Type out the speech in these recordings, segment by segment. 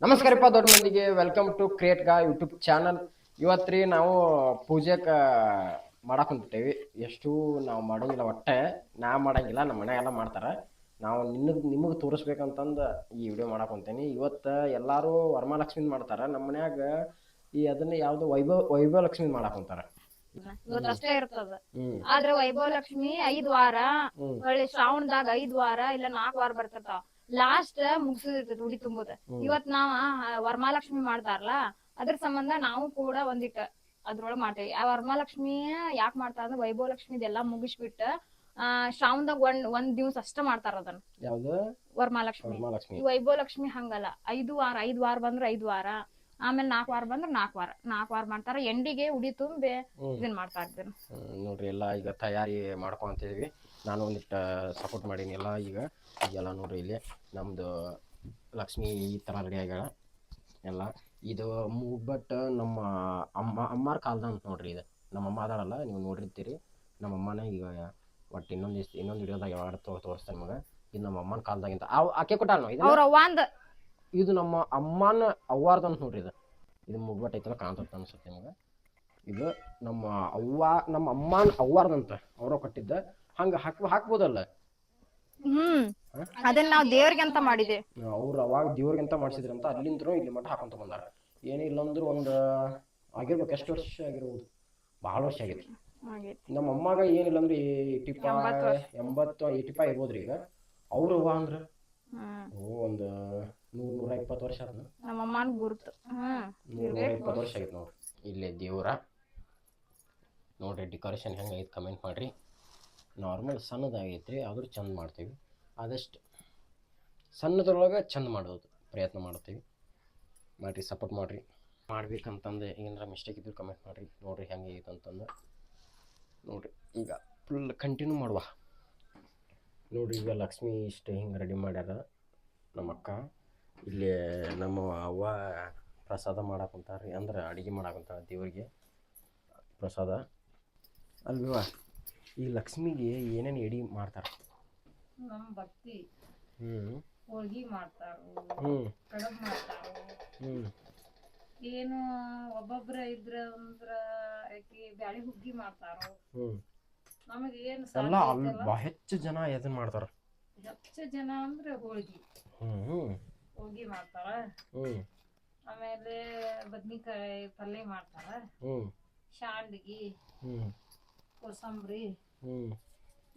ನಮಸ್ಕಾರಪ್ಪ ದೊಡ್ಡ ಮಂದಿಗೆ welcome to create ಗಾ ಯೂಟ್ಯೂಬ್ ಚಾನಲ್. ಇವತ್ತ್ರಿ ನಾವು ಪೂಜೆಕ ಮಾಡಕ್ ಕುಂತಿರ್ತೇವಿ. ಎಷ್ಟು ನಾವು ಮಾಡೋಂಗಿಲ್ಲ, ಒಟ್ಟೆ ನಾ ಮಾಡಂಗಿಲ್ಲ, ನಮ್ಮ ಮನ್ಯಾಗೆಲ್ಲ ಮಾಡ್ತಾರ. ನಾವು ನಿಮಗೆ ತೋರಿಸ್ಬೇಕಂತಂದ ಈ ವಿಡಿಯೋ ಮಾಡಕ್ ಕುಂತೇನಿ. ಇವತ್ತು ಎಲ್ಲಾರು ವರಮಹಾಲಕ್ಷ್ಮಿ ಮಾಡ್ತಾರ. ನಮ್ಮ ಮನ್ಯಾಗ ಅದನ್ನ ಯಾವ್ದು ವೈಭವ ಲಕ್ಷ್ಮಿ ಮಾಡಕ್ ಕುಂತಾರ. ಇವತ್ತಷ್ಟೇ ಇರ್ತದ. ಆದ್ರೆ ವೈಭವ ಲಕ್ಷ್ಮಿ 5 ವಾರ, ಹೊಳ್ಳಿ ಶ್ರಾವಣದಾಗ 5 ವಾರ ಇಲ್ಲ 4 ವಾರ ಬರ್ತಿರ್ತಾವ. ಲಾಸ್ಟ್ ಮುಗಿಸಿರ್ತದ ಉಡಿ ತುಂಬುದ. ಇವತ್ ನಾವ ವರಮಹಾಲಕ್ಷ್ಮಿ ಮಾಡ್ತಾರಲ್ಲ, ಅದ್ರ ಸಂಬಂಧ ನಾವು ಕೂಡ ಒಂದಿಟ್ಟ ಅದ್ರೊಳಗ್ ಮಾಡ್ತೇವಿ. ಆ ವರಮಹಾಲಕ್ಷ್ಮಿ ಯಾಕೆ ಮಾಡ್ತಾರ ಅಂದ್ರೆ ವೈಭವ ಲಕ್ಷ್ಮಿದೆಲ್ಲಾ ಮುಗಿಸ್ಬಿಟ್ಟ ಶ್ರಾವಣದಾಗ ಒಂದ್ ದಿವ್ಸ ಅಷ್ಟ ಮಾಡ್ತಾರ ಅದನ್ನ. ಯಾವ್ದು ವರಮಹಾಲಕ್ಷ್ಮಿ. ಈ ವೈಭವ ಲಕ್ಷ್ಮಿ ಹಂಗಲ್ಲ, 5 ವಾರ, 5 ವಾರ ಬಂದ್ರ 5 ವಾರ, ಆಮೇಲೆ 4 ವಾರ ಬಂದ್ರ 4 ವಾರ ಮಾಡ್ತಾರ. ಎಂಡಿಗೆ ಉಡಿ ತುಂಬಿ ಇದನ್ ಮಾಡ್ತಾ ಇದ್ದೇನೆ ನೋಡ್ರಿ. ಎಲ್ಲ ಈಗ ತಯಾರಿ ಮಾಡ್ಕೊಂತಿದೀವಿ. ನಾನು ಒಂದಿಟ್ಟು ಸಪೋರ್ಟ್ ಮಾಡೀನಿ ಎಲ್ಲ. ಈಗೆಲ್ಲ ನೋಡ್ರಿ, ಇಲ್ಲಿ ನಮ್ದು ಲಕ್ಷ್ಮಿ ಈ ಥರ ರೆಡಿ ಆಗ್ಯಾಳ ಎಲ್ಲ. ಇದು ಬಟ್ ನಮ್ಮ ಅಮ್ಮಾರ ಕಾಲ್ದಂತ ನೋಡ್ರಿ. ಇದು ನಮ್ಮ ಅಮ್ಮ ಅದಾಳಲ್ಲ, ನೀವು ನೋಡಿರ್ತೀರಿ. ನಮ್ಮ ಅಮ್ಮನೇ ಈಗ ಒಟ್ಟು ಇನ್ನೊಂದು ವಿಡಿಯೋದಾಗ ಯಾವಾಗ ತೋರಿಸ್ತಾರೆ ನಿಮಗೆ. ಇದು ನಮ್ಮ ಅಮ್ಮನ ಕಾಲ್ದಾಗಿಂತ ಆಕೆ ಕೊಟ್ಟಾಳ. ಇದು ನಮ್ಮ ಅಮ್ಮನ ಅವ್ವಾರ್ದಂತ ನೋಡ್ರಿ. ಇದು ಮುಗ್ಬಟ್ ಐತಲ್ಲ, ಕಾಣ್ತದ ಅನ್ಸುತ್ತೆ ನಿಮಗೆ. ಇದು ನಮ್ಮ ಅಮ್ಮನ ಅವ್ವಾರ್ದಂತ, ಅವ್ರ ಕೊಟ್ಟಿದ್ದ. ಹಂಗ ಹಾಕ್ಬೋದಲ್ಲ. ಅದನ್ನ ನಾವು ದೇವ್ರಿಗೆ ಅಂತ ಮಾಡಿದೆ. ಅವ್ರು ಅವಾಗ ದೇವ್ರಿಗೆ ಅಂತ ಮಾಡಿಸಿದ್ರಂತ. ಅಲ್ಲಿಂದ್ರು ಇಲ್ಲಿ ಮಠ ಹಾಕೊಂತ ಬಂದಾರ. ಏನಿಲ್ಲ ಅಂದ್ರು ಒಂದು ಆಗಿರ್ಬೇಕು, ಎಷ್ಟು ವರ್ಷ ಆಗಿರ್ಬೋದು, ಬಹಳ ವರ್ಷ ಆಗೈತಿ. ನಮ್ಮ ಅಮ್ಮಾಗ ಏನಿಲ್ಲ ಅಂದ್ರೆ 85 ಇರ್ಬೋದ್ರಿ. ಈಗ ಅವ್ರು ಅವ್ವ ಅಂದ್ರ ಒಂದು 100-120 ವರ್ಷ ಆದ. ನಮ್ಮ ಅಮ್ಮನ ಗುರುತು 120 ವರ್ಷ ಆಗೈತೆ ನೋಡ್ರಿ. ಇಲ್ಲೇ ದೇವ್ರ ನೋಡ್ರಿ. ಡೆಕೋರೇಷನ್ ಹೆಂಗೈತೆ ಕಮೆಂಟ್ ಮಾಡ್ರಿ. ನಾರ್ಮಲ್ ಸಣ್ಣದಾಗೈತ್ರಿ, ಆದ್ರೂ ಚಂದ ಮಾಡ್ತೀವಿ. ಆದಷ್ಟು ಸಣ್ಣದ್ರೊಳಗೆ ಚಂದ ಮಾಡೋದು ಪ್ರಯತ್ನ ಮಾಡ್ತೀವಿ. ಮಾಡಿರಿ, ಸಪೋರ್ಟ್ ಮಾಡಿರಿ. ಮಾಡ್ಬೇಕಂತಂದು ಏನಾರ ಮಿಸ್ಟೇಕ್ ಇದ್ರು ಕಮೆಂಟ್ ಮಾಡಿರಿ. ನೋಡಿರಿ ಹೆಂಗೈತೆ ಅಂತಂದು. ನೋಡಿರಿ, ಈಗ ಫುಲ್ ಕಂಟಿನ್ಯೂ ಮಾಡುವ. ನೋಡಿರಿ, ಈಗ ಲಕ್ಷ್ಮಿ ಇಷ್ಟು ಹಿಂಗೆ ರೆಡಿ ಮಾಡ್ಯಾರ ನಮ್ಮ ಅಕ್ಕ. ಇಲ್ಲಿ ನಮ್ಮ ಅವ್ವ ಪ್ರಸಾದ ಮಾಡಾಕುಂತಾರೆ, ಅಂದ್ರೆ ಅಡುಗೆ ಮಾಡಾಕುಂತಾರೆ ದೇವರಿಗೆ ಪ್ರಸಾದ ಅಲ್ವಾ. ಈ ಲಕ್ಷ್ಮಿಗೆ ಏನೇನು ಎಡಿ ಮಾಡ್ತಾರ? ನಮ್ಮ ಭಕ್ತಿ ಹೋಳ್ಗಿ ಮಾಡ್ತಾರು, ಕಡಬ್ ಮಾಡ್ತಾರು. ಏನು ಒಬ್ಬೊಬ್ರ ಇದ್ರ ಅಂದ್ರ ಬ್ಯಾಳಿ ಹುಗ್ಗಿ ಮಾಡ್ತಾರು. ನಮಗೆ ಏನು ಹೆಚ್ಚು ಜನ ಎದನ್ ಮಾಡ್ತಾರ? ಹೆಚ್ಚು ಜನ ಅಂದ್ರೆ ಹೋಳ್ಗಿ ಮಾಡ್ತಾರ. ಆಮೇಲೆ ಬದ್ನಿಕಾಯಿ ಪಲ್ಯ ಮಾಡ್ತಾರ, ಶಾಂಡ್ಗಿ, ಕೋಸಂಬರಿ.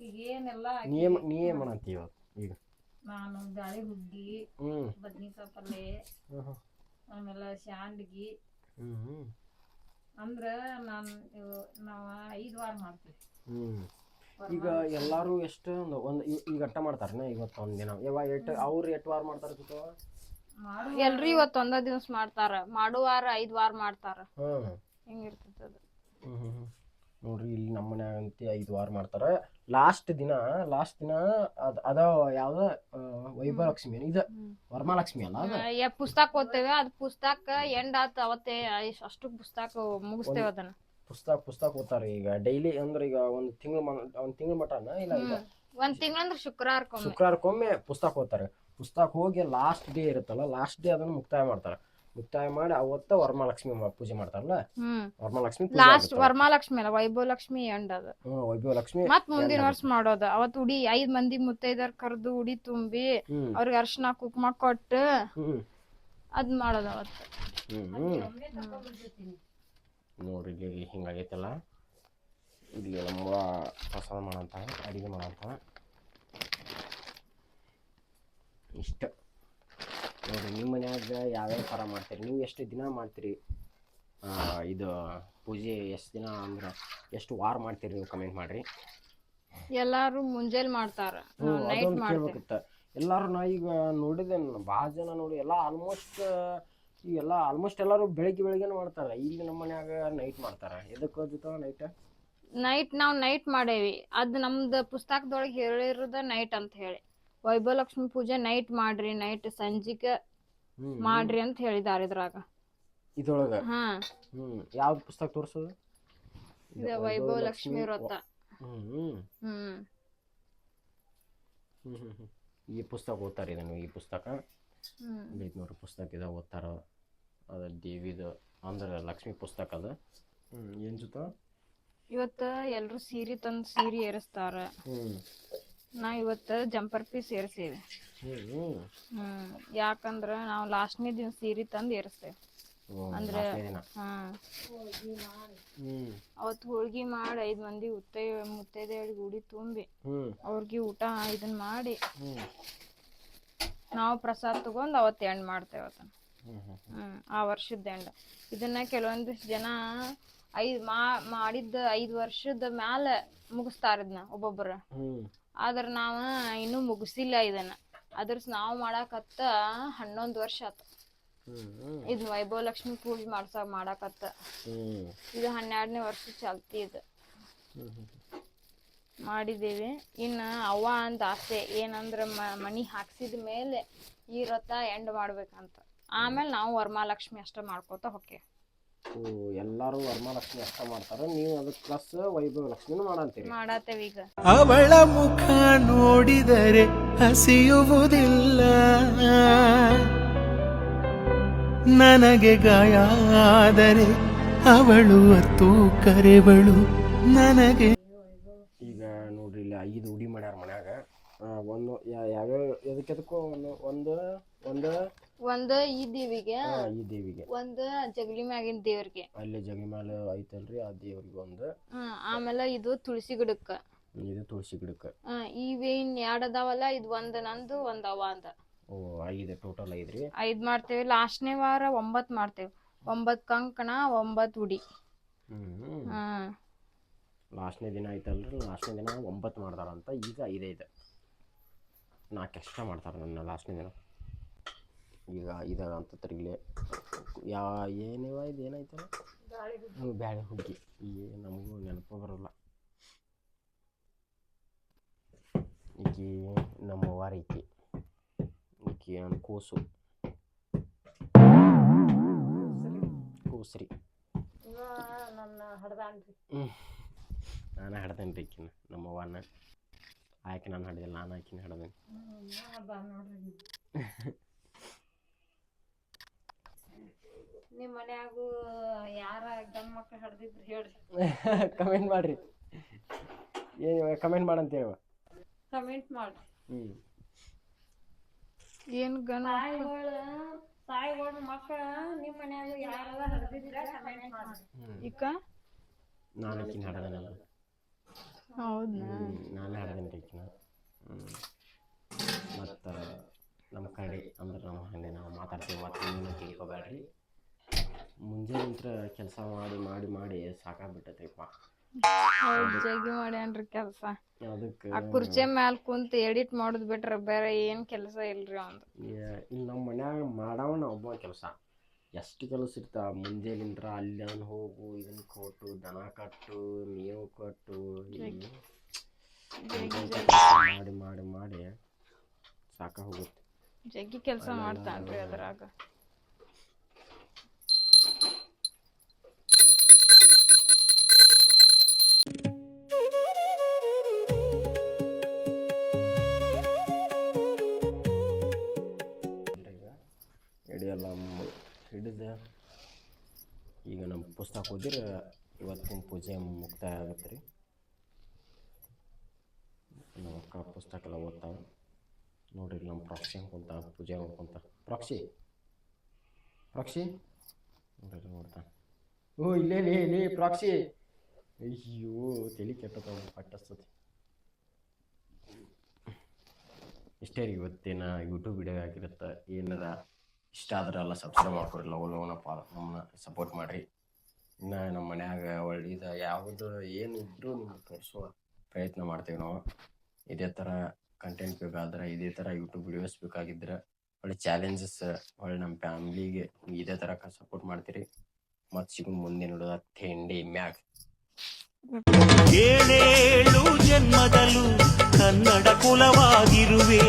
ಈಗ ಏನೆಲ್ಲ ನೀ ಏನ್ ಮಾಡಂತೀವ? ಈಗ ನಾನು ಬ್ಯಾಳಿ ಹುಗ್ಗಿ, ಬದ್ನಿಕಾಯಿ ಪಲ್ಯ, ಆಮೇಲೆ ಶಾಂಡ್ಗಿ. ಅಂದ್ರ ನಾವು 5 ವಾರ ಮಾಡ್ತೀವಿ. ಈಗ ಎಲ್ಲಾರು ಎಷ್ಟು ಒಂದು ಈಗ ಅಟ್ಟ ಮಾಡ್ತಾರನ? ಇವತ್ತು ಒಂದಿನ ಅವ್ರು 8 ವಾರ ಮಾಡ್ತಾರ? ಎಲ್ರು ಇವತ್ತು ಒಂದ ದಿವ್ಸ ಮಾಡ್ತಾರ, ಮಾಡುವಾರ 5 ವಾರ ಮಾಡ್ತಾರ. ಹಿಂಗಿರ್ತದ. ನೋಡ್ರಿ, ಇಲ್ಲಿ ನಮ್ಮ ಮನ್ಯಾಗಂತ 5 ವಾರ ಮಾಡ್ತಾರ. ಲಾಸ್ಟ್ ದಿನ ಅದ ಯಾವ್ದ ವೈಭವ ಲಕ್ಷ್ಮಿ, ಇದು ವರಮಹಾಲಕ್ಷ್ಮಿ ಅಲ್ಲ. ಪುಸ್ತಕ ಓದ್ತೇವೆ, ಅದ್ ಪುಸ್ತಕ ಎಂಡ್ ಆತ ಅವತ್ತೇ ಅಷ್ಟು ಪುಸ್ತಕ ಮುಗಿಸ್ತೇವೆ. ಅದನ್ನ ಪುಸ್ತಕ ಓದ್ತಾರ. ಈಗ ಡೈಲಿ ಅಂದ್ರೆ ಈಗ ಒಂದ್ ತಿಂಗಳ ಮಟನ ಇಲ್ಲ, ಒಂದ್ ತಿಂಗಳ ಅಂದ್ರೆ ಶುಕ್ರವಾರಕ್ಕೊಮ್ಮೆ ಪುಸ್ತಕ ಓದ್ತಾರೆ. ಪುಸ್ತಕ ಹೋಗಿ ಲಾಸ್ಟ್ ಡೇ ಇರುತ್ತಲ್ಲ, ಲಾಸ್ಟ್ ಡೇ ಅದನ್ನ ಮುಕ್ತಾಯ ಮಾಡ್ತಾರ. ಮುಕ್ತಾಯ ಮಾಡಿ ಅವತ್ತ ವರಮಹಾಲಕ್ಷ್ಮಿ ಪೂಜೆ ಮಾಡ್ತಾರಲ್ಲ. ವರಮಹಾಲಕ್ಷ್ಮಿ ಲಾಸ್ಟ್ ವರಮಹಾಲಕ್ಷ್ಮಿ ಅಲ್ಲ, ವೈಭವ ಲಕ್ಷ್ಮಿ ಎಂಡ್ ಅದು. ವೈಭವ ಲಕ್ಷ್ಮಿ ಮತ್ ಮುಂದಿನ ವರ್ಷ ಮಾಡೋದು. ಅವತ್ ಉಡಿ 5 ಮಂದಿ ಮುತ್ತೈದರ್ ಕರ್ದು ಉಡಿ ತುಂಬಿ ಅವ್ರಿಗೆ ಅರ್ಶಿನ ಕುಂಕುಮ ಕೊಟ್ಟು ಅದ್ ಮಾಡೋದು ಅವತ್ತು. ನೋಡ್ರಿ, ಇಲ್ಲಿ ಹಿಂಗಾಗೈತಲ್ಲ. ಇಲ್ಲಿ ನಮ್ಮ ಪ್ರಸಾದ ಮಾಡಂತ, ಅಡಿಗೆ ಮಾಡಂತ ಇಷ್ಟ. ನೋಡ್ರಿ, ನಿಮ್ಮ ಮನ್ಯಾಗ ಯಾವ್ಯಾವ ಥರ ಮಾಡ್ತೀರಿ? ನೀವು ಎಷ್ಟು ದಿನ ಮಾಡ್ತೀರಿ ಇದು ಪೂಜೆ? ಎಷ್ಟು ದಿನ ಅಂದ್ರೆ ಎಷ್ಟು ವಾರ ಮಾಡ್ತೀರಿ ನೀವು? ಕಮೆಂಟ್ ಮಾಡ್ರಿ. ಎಲ್ಲಾರು ಮುಂಜಾನೆ ಮಾಡ್ತಾರ, ಅದೊಂದು ಕೇಳ್ಬೇಕಿತ್ತ. ಎಲ್ಲಾರು ನಾ ಈಗ ನೋಡಿದೆ ಭಾಳ ಜನ ನೋಡಿ, ಆಲ್ಮೋಸ್ಟ್ ಎಲ್ಲಾರು ಬೆಳಿಗ್ಗೆನೆ ಮಾಡ್ತಾರ. ಈಗ ನಮ್ಮ ಮನ್ಯಾಗ ನೈಟ್ ಮಾಡ್ತಾರ. ಎದಕ್ಕೆ ನೈಟ್ ನಾವು ನೈಟ್ ಮಾಡೇವಿ. ಅದ್ ನಮ್ದು ಪುಸ್ತಕದೊಳಗೆ ಹೇಳಿರೋದ ನೈಟ್ ಅಂತ ಹೇಳಿ. ವೈಭವ ಲಕ್ಷ್ಮಿ ಪೂಜೆ ನೈಟ್ ಮಾಡ್ರಿ, ನೈಟ್ ಸಂಜಿಕ ಮಾಡ್ರಿ ಅಂತ ಹೇಳಿದಾರ ಇದ್ರೊಳಗ. ಯಾವ್ದು ಪುಸ್ತಕ ತೋರ್ಸೋದು? ವೈಭವ ಲಕ್ಷ್ಮಿ ವ್ರತ. ಈ ಪುಸ್ತಕ ಓದ್ತಾರೆ. ಇದನ್ನು ಈ ಪುಸ್ತಕ ಇಲ್ಲೈತೆ ನೋಡ್ರಿ ಪುಸ್ತಕ ಇದೆ ಓದ್ತಾರ. ಅದು ದೇವಿದು ಅಂದ್ರೆ ಲಕ್ಷ್ಮಿ ಪುಸ್ತಕ ಅದ. ಏನು ಜೊತೆ ಇವತ್ತ ಎಲ್ರು ಸೀರೆ ತಂದು ಸೀರೆ ಏರಿಸ್ತಾರ. ನಾ ಇವತ್ತ ಜಂಪರ್ ಪೀಸ್ ಏರಿಸೇವಿ. ಯಾಕಂದ್ರ ನಾವು ಲಾಸ್ಟ್ನೇ ದಿನ ಸೀರೆ ತಂದು ಏರಿಸ್ತೇವೆ. ಅಂದ್ರೆ ಅವತ್ತು ಹೋಳ್ಗಿ ಮಾಡಿ 5 ಮಂದಿ ಮುತ್ತೈದೆಯರಿಗೆ ಉಡಿ ತುಂಬಿ ಅವ್ರಿಗೆ ಊಟ ಇದನ್ನ ಮಾಡಿ ನಾವು ಪ್ರಸಾದ ತಗೊಂಡ್ ಅವತ್ತು ಎಂಡ್ ಮಾಡ್ತೇವೆ ಅದನ್ನ. ಆ ವರ್ಷದ ಎಂಡ್ ಇದನ್ನ ಕೆಲವೊಂದಿಷ್ಟು ಜನ ಮಾಡಿದ್ದ 5 ವರ್ಷದ ಮ್ಯಾಲ ಮುಗಿಸ್ತಾರ ಇದನ್ನ ಒಬ್ಬೊಬ್ಬರ. ಆದ್ರ ನಾವ ಇನ್ನೂ ಮುಗಿಸಿಲ್ಲ ಇದನ್ನ. ಅದ್ರ ನಾವು ಮಾಡಾಕತ್ತ 11 ವರ್ಷ ಆತ. ಇದನ್ನ ವೈಭವ ಲಕ್ಷ್ಮಿ ಪೂಜೆ ಮಾಡಾಕತ್ತ. ಇದು 12ನೇ ವರ್ಷ ಚಾಲ್ತಿ ಇದು ಮಾಡಿದೇವಿ. ಇನ್ನ ಅವ್ವ ಅಂತ ಆಸೆ ಏನಂದ್ರ ಮನಿ ಹಾಕ್ಸಿದ ಮೇಲೆ ಈ ವ್ರತ ಎಂಡ್ ಮಾಡ್ಬೇಕಂತ. ಆಮೇಲೆ ನಾವು ವರಮಹಾಲಕ್ಷ್ಮಿ ಅಷ್ಟ ಮಾಡ್ಕೋತ ಹೋಕ್ಕೇವಿ. ಎಲ್ಲಾರು ವರಮಹಾಲಕ್ಷ್ಮಿ ಅಷ್ಟ ಮಾಡ್ತಾರ, ನೀವು ಅದಕ್ಕೆ ಪ್ಲಸ್ ವೈಭವ ಲಕ್ಷ್ಮಿನೂ ಮಾಡತ್ತೇವಿ ಈಗ. ಅವಳ ಮುಖ ನೋಡಿದರೆ ಹಸಿಯುವುದಿಲ್ಲ, ನನಗೆ ಗಾಯ ಆದರೆ ಅವಳು ಅತ್ತು ಕರೆವಳು ನನಗೆ. ಈಗ ನೋಡ್ರಿ ಇಲ್ಲಿ 5 ಉಡಿ ಮಾಡ್ಯಾರ ಮನ್ಯಾಗ. ಒಂದು ಯಾವ್ಯಾವ ಎದಕ್ಕೆದಕ್ಕೂ ಒಂದು ಈ ದೇವಿಗೆ, ಒಂದು ಜಗಲಿ ಮ್ಯಾಗಿನ ದೇವ್ರಿಗೆ, ಅಲ್ಲಿ ಜಗಲಿ ಮ್ಯಾಲ ಐತಲ್ರಿ ಆ ದೇವ್ರಿಗೆ ಒಂದು. ಆಮೇಲೆ ಇದು ತುಳಸಿ ಗಿಡಕ್ಕ, ಇದು ತುಳಸಿ ಗಿಡಕ್ಕ. ಇವೇನ್ 2 ಅದಾವಲ್ಲ, ಇದು ಒಂದ್ ನಂದು ಒಂದ್ ಅವ ಅಂತ. 5 ಟೋಟಲ್ 5 ರೀ. 5 ಮಾಡ್ತೇವಿ. ಲಾಸ್ಟ್ನೇ ವಾರ 9 ಮಾಡ್ತೇವಿ. 9 ಕಂಕಣ 9 ಉಡಿ. ಲಾಸ್ಟ್ನೇ ದಿನ ಐತಲ್ರಿ, ಲಾಸ್ಟ್ನೇ ದಿನ 9 ಮಾಡ್ತಾರಂತ. ಈಗ 5 4 ಎಕ್ಸ್ಟ್ರಾ ಮಾಡ್ತಾರೆ ನನ್ನ ಲಾಸ್ಟ್ನೇ ದಿನ. ಈಗ 5 ಅಂತ ತಿರ್ಗಲಿ ಏನಿವ ಇದು ಏನೈತಲ್ಲ ಬ್ಯಾಳೆ ಹುಗ್ಗಿ. ನಮಗೂ ನೆನಪು ಬರೋಲ್ಲ. ಈಕಿ ನಮ್ಮ ವಾರ ಈಕಿ ನನ್ನ ಕೂಸು ಕೂಸ್ರಿ. ನಾನು ಹಡ್ದೇನೆ ರೀ ಈಕಿನ ನಮ್ಮ ಅವ್ವನ. ಆಕೆ ನಾನು ಹಡ್ದಿಲ್ಲ, ನಾನು ಆಕಿನ ಹಡ್ದೇನೆ. ನಿಮ್ಮ ಮನ್ಯಾಗೂ ಯಾರ ಗಂಡ ಮಕ್ಳು ಹಡ್ದಿದ್ರು ಹೇಳ್ರಿ, ಕಮೆಂಟ್ ಮಾಡ್ರಿ. ಏನು ಕಮೆಂಟ್ ಮಾಡಂತ ಹೇಳುವ, ಕಮೆಂಟ್ ಮಾಡ್ರಿ. ಏನ್ ಗಂಡ ತಾಯಿಗಳ ಮಕ್ಕಳ ನಿಮ್ಮ ಮನ್ಯಾಗ ಯಾರ ಹಡ್ದಿದ್ರ ಕಮೆಂಟ್ ಮಾಡ್ರಿ. ಈಗ ನಾನು ಆಕಿನ ಹಡ್ದೇನಲ್ಲ. ಹೌದಾ? ನಾನು ಹಡ್ದೇನೆ ರೀ ಈಕಿನ. ಮತ್ತು ನಮ್ಮ ಕಡೆ ಅಂದ್ರೆ ನಾವು ಹಂಗೆ ನಾವು ಮಾತಾಡ್ತೀವಿ. ಮತ್ತು ನೀವು ತಿಳ್ಕೊಬೇಡ್ರಿ. ಮುಂಜಾನೆ ಕೆಲಸ ಮಾಡಿ ಮಾಡಿ ಮಾಡಿ ಸಾಕಾಗ್ಬಿಟ್ಟೈತ್ರಿಪ್ಪ. ಜಗ್ಗಿ ಮಾಡ್ಯಾನ್ರಿ ಕೆಲಸ. ಅದಕ್ಕೆ ಆ ಕುರ್ಚಿ ಮ್ಯಾಲ ಕುಂತ ಎಡಿಟ್ ಮಾಡೋದು ಬಿಟ್ರೆ ಬೇರೆ ಏನ್ ಕೆಲಸ ಇಲ್ರಿ ಅವಂದು. ಇಲ್ಲಿ ನಮ್ಮ ಮನ್ಯಾಗ ಮಾಡವನ ಒಬ್ಬ ಕೆಲಸ. ಎಷ್ಟು ಕೆಲಸ ಇರ್ತಾವ. ಮುಂಜಾನಿಂದ್ರ ಅಲ್ಲಿ ಹೋಗು, ಇದನ್ನ ಕೊಟ್ಟು, ದನ ಕಟ್ಟು, ಮೇವು ಕಟ್ಟು, ಮಾಡಿ ಮಾಡಿ ಮಾಡಿ ಸಾಕ ಹೋಗುತ್ತೆ. ಜಗ್ಗಿ ಕೆಲಸ ಮಾಡ್ತಾನ್ರಿ ಅದ್ರಾಗ. ಎಡಿಯೆಲ್ಲ ಹಿಡಿದ ಈಗ ನಮ್ಮ ಪುಸ್ತಕ ಓದಿದ್ರೆ ಇವತ್ತಿನ ಪೂಜೆ ಮುಕ್ತಾಯ ಆಗುತ್ತೆ ರೀ. ನಮ್ಮ ಅಕ್ಕ ಪುಸ್ತಕ ಎಲ್ಲ ಓದ್ತಾವೆ ನೋಡ್ರಿ. ನಮ್ಮ ಪ್ರಾಕ್ಷಿ ಅನ್ಕೊಂತ ಪೂಜೆ ಮಾಡ್ಕೊಂತ ಪ್ರಾಕ್ಷಿ ನೋಡ್ರಿ ನೋಡ್ತಾನೆ. ಇಲ್ಲೇ ಪ್ರಾಕ್ಷಿ. ಅಯ್ಯೋ ತಲೆ ಕೆಟ್ಟದ ಪಟ್ಟಸ್ತತಿ. ಇಷ್ಟೇ ರೀ ಇವತ್ತಿನ ಯೂಟ್ಯೂಬ್ ವಿಡಿಯೋ ಆಗಿರುತ್ತೆ. ಏನಾರ ಇಷ್ಟ ಆದ್ರೆ ಎಲ್ಲ ಸಬ್ಸ್ಕ್ರೈಬ್ ಮಾಡ್ಕೊರಿ. ಲವನಪ್ಪ ನಮ್ಮನ್ನ ಸಪೋರ್ಟ್ ಮಾಡಿರಿ. ಇನ್ನು ನಮ್ಮ ಮನ್ಯಾಗ ಒಳ್ಳೆದು ಯಾವುದು ಏನು ಇದ್ರೂ ನಿಮ್ಗೆ ತೋರಿಸುವ ಪ್ರಯತ್ನ ಮಾಡ್ತೀವಿ ನಾವು. ಇದೇ ಥರ ಕಂಟೆಂಟ್ ಬೇಕಾದ್ರೆ, ಇದೇ ಥರ ಯೂಟ್ಯೂಬ್ ವಿಡಿಯೋಸ್ ಬೇಕಾಗಿದ್ರೆ, ಒಳ್ಳೆ ಚಾಲೆಂಜಸ್, ಒಳ್ಳೆ ನಮ್ಮ ಫ್ಯಾಮ್ಲಿಗೆ ಇದೇ ಥರ ಸಪೋರ್ಟ್ ಮಾಡ್ತೀರಿ. ಮತ್ತು ಸಿಗೋಣ ಮುಂದೆ ನೋಡೋದ ಥೆಂಡಿ ಮ್ಯಾಗ್. 7 ಜನ್ಮದಲ್ಲೂ ಕನ್ನಡ ಕುಲವಾಗಿರುವೆ.